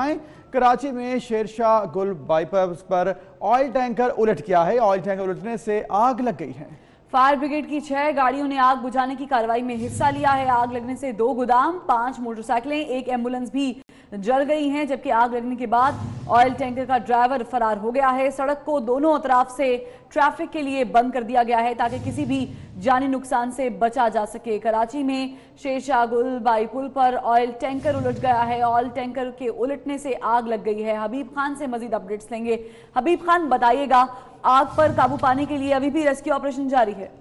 कराची में शेरशाह गुल बाईपास पर ऑयल टैंकर उलट गया है। ऑयल टैंकर उलटने से आग लग गई है। फायर ब्रिगेड की 6 गाड़ियों ने आग बुझाने की कार्रवाई में हिस्सा लिया है। आग लगने से 2 गोदाम, 5 मोटरसाइकिलें, 1 एम्बुलेंस भी जल गई हैं, जबकि आग लगने के बाद ऑयल टैंकर का ड्राइवर फरार हो गया है। सड़क को दोनों तरफ से ट्रैफिक के लिए बंद कर दिया गया है ताकि किसी भी जानी नुकसान से बचा जा सके। कराची में शेरशाह गुल बाई पुल पर ऑयल टैंकर उलट गया है। ऑयल टैंकर के उलटने से आग लग गई है। हबीब खान से मजीद अपडेट्स लेंगे। हबीब खान, बताइएगा, आग पर काबू पाने के लिए अभी भी रेस्क्यू ऑपरेशन जारी है?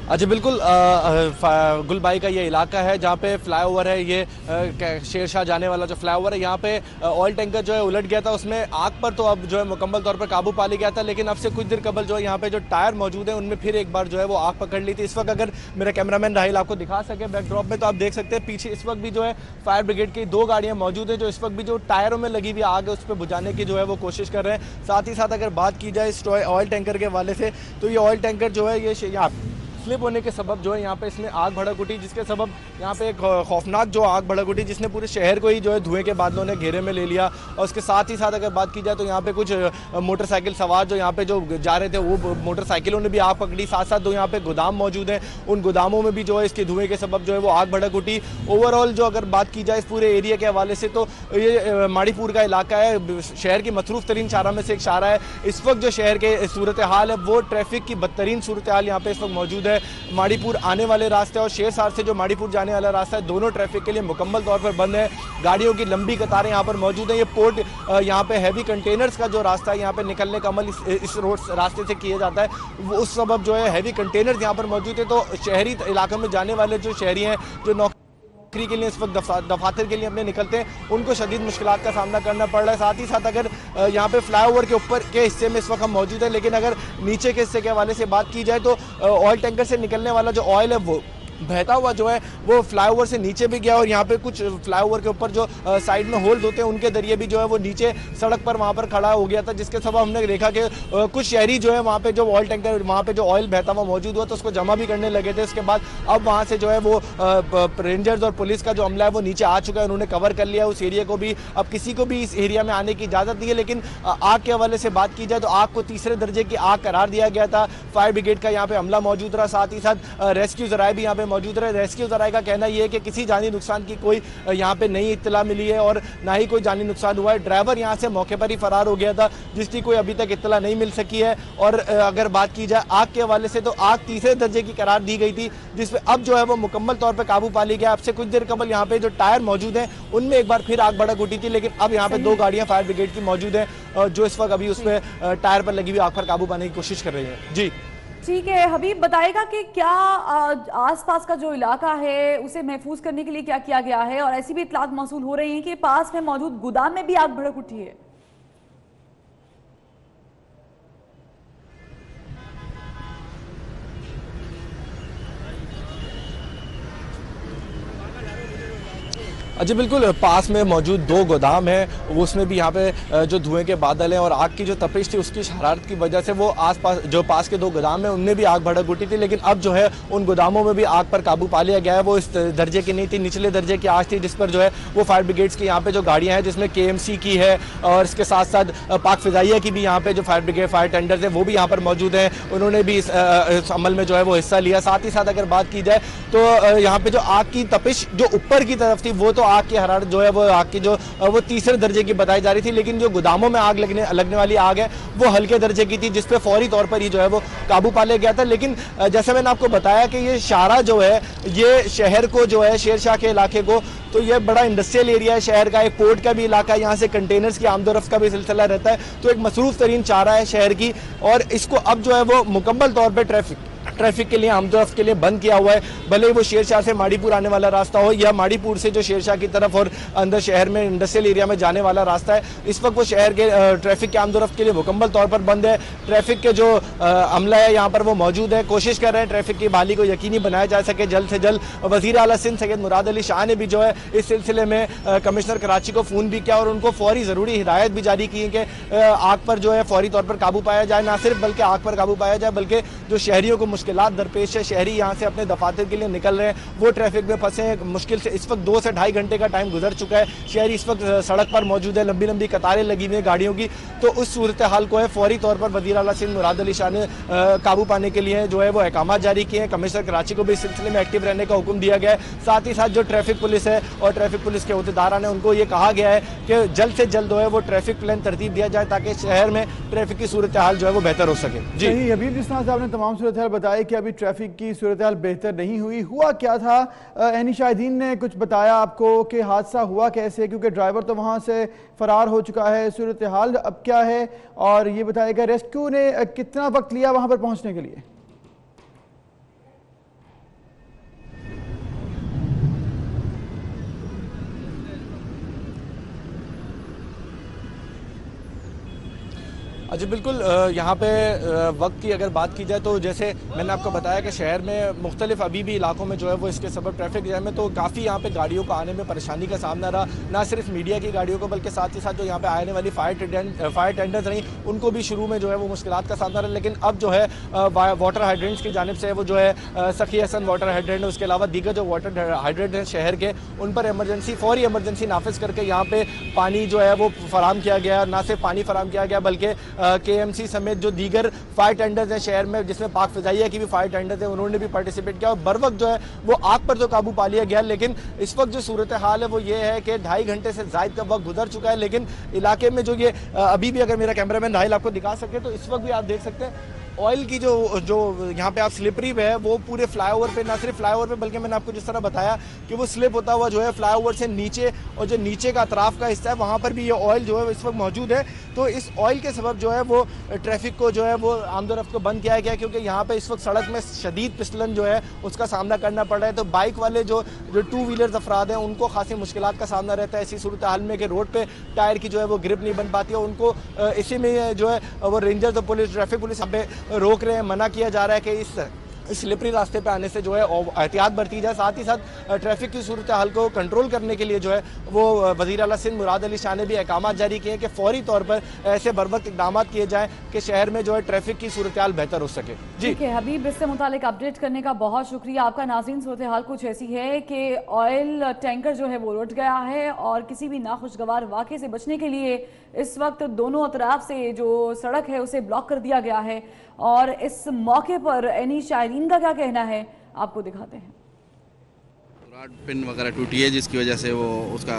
अच्छा, बिल्कुल गुलबाई का ये इलाका है जहाँ पे फ्लाईओवर है। ये शेरशाह जाने वाला जो फ्लाईओवर है, यहाँ पे ऑयल टैंकर जो है उलट गया था। उसमें आग पर तो अब जो है मुकम्मल तौर पर काबू पा लिया गया था, लेकिन अब से कुछ देर कबल जो है यहाँ पे जो टायर मौजूद है उनमें फिर एक बार जो है वो आग पकड़ ली थी। इस वक्त अगर मेरा कैमरामैन राहिल आपको दिखा सके बैकड्रॉप में, तो आप देख सकते हैं पीछे इस वक्त भी जो है फायर ब्रिगेड की 2 गाड़ियाँ मौजूद है जो इस वक्त भी जो टायरों में लगी हुई आग है उस पर बुझाने की जो है वो कोशिश कर रहे हैं। साथ ही साथ अगर बात की जाए इस ऑयल टैंकर के हवाले से, तो ये ऑयल टैंकर जो है ये यहाँ स्लिप होने के सबब जो है यहाँ पे इसमें आग भड़क उठी, जिसके सबब यहाँ पे एक खौफनाक जो आग भड़क उठी जिसने पूरे शहर को ही जो है धुएं के बादलों ने घेरे में ले लिया। और उसके साथ ही साथ अगर बात की जाए तो यहाँ पे कुछ मोटरसाइकिल सवार जो यहाँ पे जो जा रहे थे वो मोटरसाइकिलों ने भी आग पकड़ी। साथ साथ जो यहाँ पे गोदाम मौजूद हैं उन गोदामों में भी जो है इसके धुएं के सबब जो है वो आग भड़क उठी। ओवरऑल जो अगर बात की जाए इस पूरे एरिया के हवाले से, तो ये माड़ीपुर का इलाका है, शहर की मसरूफ तरीन शारा में से एक शारा है। इस वक्त जो शहर के सूरत हाल है वो ट्रैफिक की बदतरीन सूरत हाल यहाँ पे इस वक्त मौजूद है। माड़ीपुर आने वाले रास्ते और शेरशाह से जो माड़ीपुर जाने वाला रास्ता है, दोनों ट्रैफिक के लिए मुकम्मल तौर पर बंद है। गाड़ियों की लंबी कतारें यहाँ पर मौजूद है। ये पोर्ट यहाँ पे हैवी कंटेनर्स का जो रास्ता है यहाँ पे निकलने का अमल इस रोड रास्ते से किया जाता है, वो उस सबब जो है हैवी कंटेनर्स यहाँ पर मौजूद है। तो शहरी इलाकों में जाने वाले जो शहरी हैं जो नौकरी के लिए इस वक्त दफातर के लिए अपने निकलते हैं, उनको शदीद मुश्किलात का सामना करना पड़ रहा है। साथ ही साथ अगर यहाँ पे फ्लाईओवर के ऊपर के हिस्से में इस वक्त हम मौजूद है, लेकिन अगर नीचे के हिस्से के हवाले से बात की जाए तो ऑयल टैंकर से निकलने वाला जो ऑयल है वो बहता हुआ जो है वो फ्लाईओवर से नीचे भी गया। और यहाँ पे कुछ फ्लाईओवर के ऊपर जो साइड में होल्ड होते हैं उनके जरिए भी जो है वो नीचे सड़क पर वहाँ पर खड़ा हो गया था, जिसके सबब हमने देखा कि कुछ शहरी जो है वहाँ पे जो ऑयल टैंकर वहाँ पे जो ऑयल बहता हुआ मौजूद हुआ तो उसको जमा भी करने लगे थे। उसके बाद अब वहाँ से जो है वो रेंजर्स और पुलिस का जो अमला है वो नीचे आ चुका है, उन्होंने कवर कर लिया उस एरिया को भी। अब किसी को भी इस एरिया में आने की इजाज़त नहीं है। लेकिन आग के हवाले से बात की जाए तो आग को 3रे दर्जे की आग करार दिया गया था। फायर ब्रिगेड का यहाँ पे अमला मौजूद रहा, साथ ही साथ रेस्क्यू ज़राए भी यहाँ पे मौजूद रहे। रेस्क्यू ज़राए का कहना यह है कि किसी जानी नुकसान की कोई यहाँ पे नई इत्तला मिली है और ना ही कोई जानी नुकसान हुआ है। ड्राइवर यहाँ से मौके पर ही फरार हो गया था, जिसकी कोई अभी तक इत्तला नहीं मिल सकी है। और अगर बात की जाए आग के हवाले से, तो आग 3रे दर्जे की करार दी गई थी, जिसपे अब जो है वो मुकम्मल तौर पर काबू पा लिया गया। अब से कुछ देर कबल यहाँ पे जो टायर मौजूद हैं उनमें एक बार फिर आग भड़क उठी थी, लेकिन अब यहाँ पे 2 गाड़ियाँ फायर ब्रिगेड की मौजूद हैं जो इस वक्त अभी उसमें टायर पर लगी हुई आग पर काबू पाने की कोशिश कर रही है। जी ठीक है हबीब, बताएगा कि क्या आसपास का जो इलाका है उसे महफूज करने के लिए क्या किया गया है? और ऐसी भी इत्तलात मौसूल हो रही हैं कि पास में मौजूद गोदाम में भी आग भड़क उठी है। अच्छा, बिल्कुल पास में मौजूद 2 गोदाम हैं, उसमें भी यहाँ पे जो धुएं के बादल हैं और आग की जो तपिश थी उसकी शरारत की वजह से वो आसपास जो पास के 2 गोदाम हैं उनमें भी आग भड़क उठी थी। लेकिन अब जो है उन गोदामों में भी आग पर काबू पा लिया गया है। वो इस दर्जे की नहीं थी, निचले दर्जे की आग थी, जिस पर जो है वो फायर ब्रिगेड्स की यहाँ पे जो गाड़ियाँ हैं जिसमें KMC की है और इसके साथ साथ पाक फिजाइया की भी यहाँ पे जो फायर ब्रिगेड फायर टेंडर्स हैं वो भी यहाँ पर मौजूद हैं, उन्होंने भी इस अमल में जो है वो हिस्सा लिया। साथ ही साथ अगर बात की जाए तो यहाँ पे जो आग की तपिश जो ऊपर की तरफ थी वो तो आग की हरारत जो है वो आग की जो वो 3रे दर्जे की बताई जा रही थी, लेकिन जो गोदामों में आग लगने वाली आग है वो हल्के दर्जे की थी, जिसपे फौरी तौर पर ही जो है वो काबू पा लिया गया था। लेकिन जैसे मैंने आपको बताया कि ये शारा जो है ये शहर को जो है शेरशाह के इलाके को, तो ये बड़ा इंडस्ट्रियल एरिया है शहर का, एक पोर्ट का भी इलाका है, यहाँ से कंटेनर्स की आमदोरफ्त का भी सिलसिला रहता है, तो एक मसरूफ तरीन चारा है शहर की। और इसको अब जो है वो मुकम्मल तौर पर ट्रैफिक के लिए आमदोरफ्त के लिए बंद किया हुआ है। भले ही वो शेरशाह से माड़ीपुर आने वाला रास्ता हो या माड़ीपुर से जो शेरशाह की तरफ और अंदर शहर में इंडस्ट्रियल एरिया में जाने वाला रास्ता है, इस वक्त वो शहर के ट्रैफिक के आमदोरफ्त के लिए मुकम्मल तौर पर बंद है। ट्रैफिक के जो अमला है यहाँ पर वो मौजूद है, कोशिश कर रहे हैं ट्रैफिक की बहाली को यकीनी बनाया जा सके जल्द से जल्द। वज़ीर आला सिंध सैयद मुराद अली शाह ने भी जो है इस सिलसिले में कमिश्नर कराची को फ़ोन भी किया और उनको फौरी ज़रूरी हिदायत भी जारी की है कि आग पर जो है फौरी तौर पर काबू पाया जाए। ना सिर्फ बल्कि आग पर काबू पाया जाए बल्कि जो शहरियों को मुश्किलात दरपेश है, शहरी यहाँ से अपने दफातर के लिए निकल रहे हैं, वो ट्रैफिक में फंसे हैं। मुश्किल से इस वक्त 2 से ढाई घंटे का टाइम गुजर चुका है, शहरी इस वक्त सड़क पर मौजूद है, लंबी लंबी कतारें लगी हुई हैं गाड़ियों की। तो उस सूरत हाल को है फौरी तौर पर वज़ीर आला सिंध मुराद अली शाह ने काबू पाने के लिए जो है वो अहकाम जारी किए हैं। कमिश्नर कराची को भी इस सिलसिले में एक्टिव रहने का हुक्म दिया गया है। साथ ही साथ जो ट्रैफिक पुलिस है और ट्रैफिक पुलिस के अहदेदारान है, उनको ये कहा गया है कि जल्द से जल्द जो है वो ट्रैफिक प्लान तरतीब दिया जाए ताकि शहर में ट्रैफिक की सूरत हाल जो है वो बेहतर हो सके। जी हबीब, जिस तरह से आपने तमाम सूरत हाल बताई कि अभी ट्रैफिक की सूरत हाल बेहतर नहीं हुई, हुआ क्या था? एनी शाहिदीन ने कुछ बताया आपको कि हादसा हुआ कैसे, क्योंकि ड्राइवर तो वहाँ से फरार हो चुका है, सूरत हाल अब क्या है? और ये बताएगा रेस्क्यू ने कितना वक्त लिया वहाँ पर पहुँचने के लिए? अच्छा, बिल्कुल यहाँ पे वक्त की अगर बात की जाए तो जैसे मैंने आपको बताया कि शहर में मुख्तलिफ अभी भी इलाकों में जो है वो इसके सबब ट्रैफिक जैम है, तो काफ़ी यहाँ पे गाड़ियों को आने में परेशानी का सामना रहा। ना सिर्फ मीडिया की गाड़ियों को बल्कि साथ ही साथ जो यहाँ पे आने वाली फायर टेंडर्स रही, उनको भी शुरू में जो है वो मुश्किलात का सामना रहा। लेकिन अब जो है वाटर हाइड्रेंट्स की जानिब से वो जो है सखी हसन वाटर हाइड्रेंट, उसके अलावा दीगर जो वाटर हाइड्रेंट हैं शहर के, उन पर फौरी एमरजेंसी नाफिज करके यहाँ पे पानी जो है वो फराम किया गया। ना सिर्फ पानी फराम किया गया बल्कि KMC समेत जो दीगर फायर टेंडर्स हैं शहर में, जिसमें पाक फिजाइया की भी फायर टेंडर्स हैं, उन्होंने भी पार्टिसिपेट किया और बर वक्त जो है वो आग पर तो काबू पा लिया गया। लेकिन इस वक्त जो सूरत हाल है वो ये है कि 2.5 घंटे से ज़ायद का वक्त गुजर चुका है। लेकिन इलाके में जो ये अभी भी, अगर मेरा कैमरामैन नाहिल आपको दिखा सके तो इस वक्त भी आप देख सकते हैं ऑयल की जो यहाँ पे आप स्लिपरी है वो पूरे फ्लाईओवर पे, ना सिर्फ फ्लाईओवर पे बल्कि मैंने आपको जिस तरह बताया कि वो स्लिप होता हुआ जो है फ्लाईओवर से नीचे, और जो नीचे का अतराफ का हिस्सा है वहाँ पर भी ये ऑयल जो है इस वक्त मौजूद है। तो इस ऑयल के सबब जो है वो ट्रैफिक को जो है वो आमदोरफ्त को बंद किया गया, क्योंकि यहाँ पे इस वक्त सड़क में शदीद फिसलन जो है उसका सामना करना पड़ रहा है। तो बाइक वाले जो 2 व्हीलर्स अफराद हैं उनको खासी मुश्किलात का सामना रहता है ऐसी सूरत हाल में कि रोड पे टायर की जो है वो ग्रिप नहीं बन पाती है। उनको इसी में जो है वो रेंजर्स और पुलिस, ट्रैफिक पुलिस यहाँ पे रोक रहे हैं, मना किया जा रहा है कि इस स्लिपरी रास्ते पे आने से जो है एहतियात बरती जाए। साथ ही साथ ट्रैफिक की सूरत हाल को कंट्रोल करने के लिए जो है वो वज़ीर आला सिंध मुराद अली शाह ने भी अहकाम जारी किए हैं कि फौरी तौर पर ऐसे बरवक्त इक़दाम किए जाएं कि शहर में जो है ट्रैफिक की सूरत हाल बेहतर हो सके। जी ठीक है हबीब, इससे मुतालिक अपडेट करने का बहुत शुक्रिया आपका। नाज़रीन, सूरत हाल कुछ ऐसी है कि ऑयल टैंकर जो है वो उलट गया है और किसी भी नाखुशगवार वाक़े से बचने के लिए इस वक्त दोनों अतराफ से जो सड़क है उसे ब्लॉक कर दिया गया है। और इस मौके पर एनी शायरीन का क्या कहना है आपको दिखाते हैं। रॉड पिन वगैरह टूटी है जिसकी वजह से वो उसका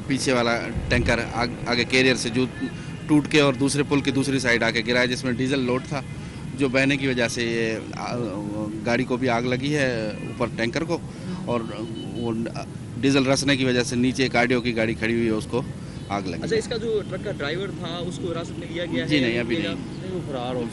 पीछे वाला टैंकर आगे कैरियर से जो टूट के और दूसरे पुल की दूसरी साइड आके गिरा है, जिसमें डीजल लोड था, जो बहने की वजह से ये गाड़ी को भी आग लगी है ऊपर टैंकर को, और वो डीजल रसने की वजह से नीचे गाड़ियों की गाड़ी खड़ी हुई है उसको आग लगी। अच्छा, इसका जो ट्रक का ड्राइवर था उसको हिरासत में लिया गया है? जी नहीं, अभी नहीं, वो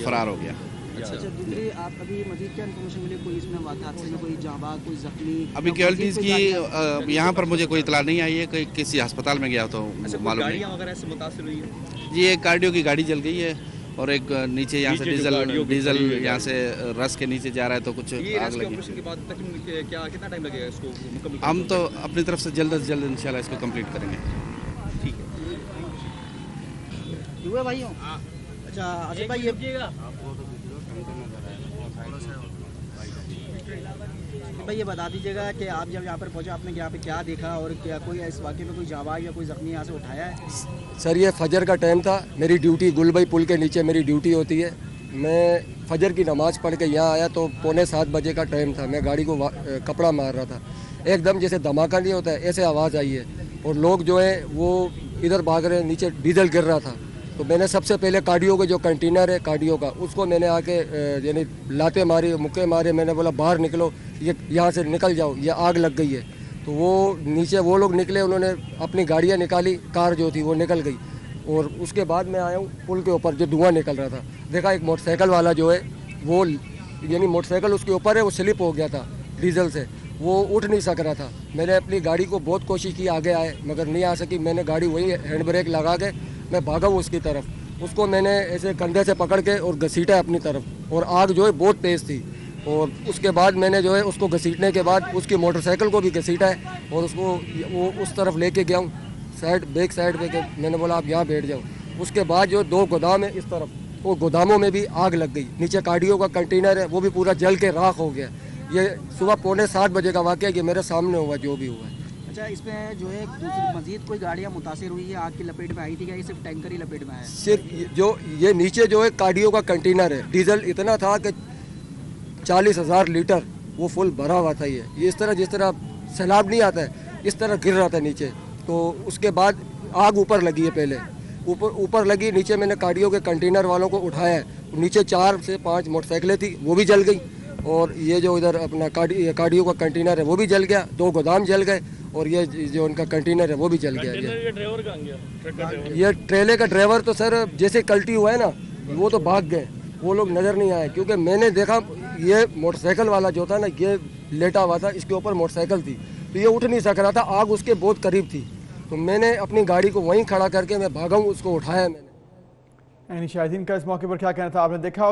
फरार हो गया। अच्छा, दूसरी आप अभी मजीद क्या इन्फॉर्मेशन मिली? कोई इसमें हादसे में कोई जाँबाज, कोई जख्मी? अभी कैजुअलिटीज की यहाँ पर मुझे कोई इतला नहीं आई है कि किसी अस्पताल में गया तो मालूम नहीं। वगैरह से मुतासिर हुई है? जी, एक कार्डियो की गाड़ी जल गई है और एक नीचे यहाँ से डीजल यहाँ से रस के नीचे जा रहा है, तो कुछ आग लगी। कितना टाइम लगेगा इसको मुकम्मल? हम तो अपनी तरफ से जल्द से जल्द इंशाल्लाह इसको कंप्लीट करेंगे। ठीक है हुए भाइयों। अच्छा आसिफ भाई, ये बता दीजिएगा कि आप जब यहाँ पर पहुँचे आपने यहाँ पे क्या देखा और क्या कोई इस वाक़े में कोई जाबाज या कोई ज़ख्मी यहाँ से उठाया है? सर, ये फजर का टाइम था, मेरी ड्यूटी गुलबई पुल के नीचे मेरी ड्यूटी होती है। मैं फजर की नमाज़ पढ़ के यहाँ आया तो 6:45 बजे का टाइम था। मैं गाड़ी को कपड़ा मार रहा था, एकदम जैसे धमाका नहीं होता है ऐसे आवाज़ आई है और लोग जो है वो इधर भाग रहे हैं, नीचे डीजल गिर रहा था। तो मैंने सबसे पहले कार्डियो के जो कंटेनर है कार्डियो का, उसको मैंने आके यानी लाते मारी, मुक्के मारे, मैंने बोला बाहर निकलो, ये यहाँ से निकल जाओ, ये आग लग गई है। तो वो नीचे वो लोग निकले, उन्होंने अपनी गाड़ियाँ निकाली, कार जो थी वो निकल गई। और उसके बाद मैं आया हूँ पुल के ऊपर जो धुआं निकल रहा था, देखा एक मोटरसाइकिल वाला जो है वो यानी मोटरसाइकिल उसके ऊपर है, वो स्लिप हो गया था डीजल से, वो उठ नहीं सक रहा था। मैंने अपनी गाड़ी को बहुत कोशिश की आगे आए, मगर नहीं आ सकी। मैंने गाड़ी वही हैंड ब्रेक लगा के मैं भागा हूँ उसकी तरफ, उसको मैंने ऐसे कंधे से पकड़ के और घसीटा अपनी तरफ, और आग जो है बहुत तेज़ थी। और उसके बाद मैंने जो है उसको घसीटने के बाद उसकी मोटरसाइकिल को भी घसीटा है और उसको वो उस तरफ लेके गया हूँ साइड, बैक साइड पे के मैंने बोला आप यहाँ बैठ जाओ। उसके बाद जो 2 गोदाम है इस तरफ, वो गोदामों में भी आग लग गई। नीचे कार्डियो का कंटेनर है वो भी पूरा जल के राख हो गया। ये सुबह 6:45 बजे का वाक़या, ये मेरे सामने हुआ जो भी हुआ है। अच्छा, इसमें जो है दूसरी मजीद कोई गाड़ियाँ मुतासिर हुई है, आग की लपेट में आई थी क्या, ये सिर्फ टैंकर ही लपेट में आया? सिर्फ जो ये नीचे जो है कार्डियो का कंटेनर है, डीजल इतना था कि 40,000 लीटर वो फुल भरा हुआ था। ये इस तरह जिस तरह सैलाब नहीं आता है इस तरह गिर रहा था नीचे। तो उसके बाद आग ऊपर लगी है, पहले ऊपर लगी, नीचे मैंने कार्डियो के कंटेनर वालों को उठाया है, नीचे 4 से 5 मोटरसाइकिलें थी वो भी जल गई, और ये जो इधर अपना कार्डियो का कंटेनर है वो भी जल गया, 2 गोदाम जल गए, और ये जो उनका कंटेनर है वो भी जल गया। ये ड्राइवर कहाँ गया? ये ट्रेले का ड्राइवर तो सर जैसे कल्टी हुआ है ना वो तो भाग गए, वो लोग नज़र नहीं आए, क्योंकि मैंने देखा ये मोटरसाइकिल वाला जो था ना ये लेटा हुआ था, इसके ऊपर मोटरसाइकिल थी, तो ये उठ नहीं सक रहा था, आग उसके बहुत करीब थी। तो मैंने अपनी गाड़ी को वहीं खड़ा करके मैं भागा हूँ, उसको उठाया मैंने। शाहिदीन का इस मौके पर क्या कहना था, आपने देखा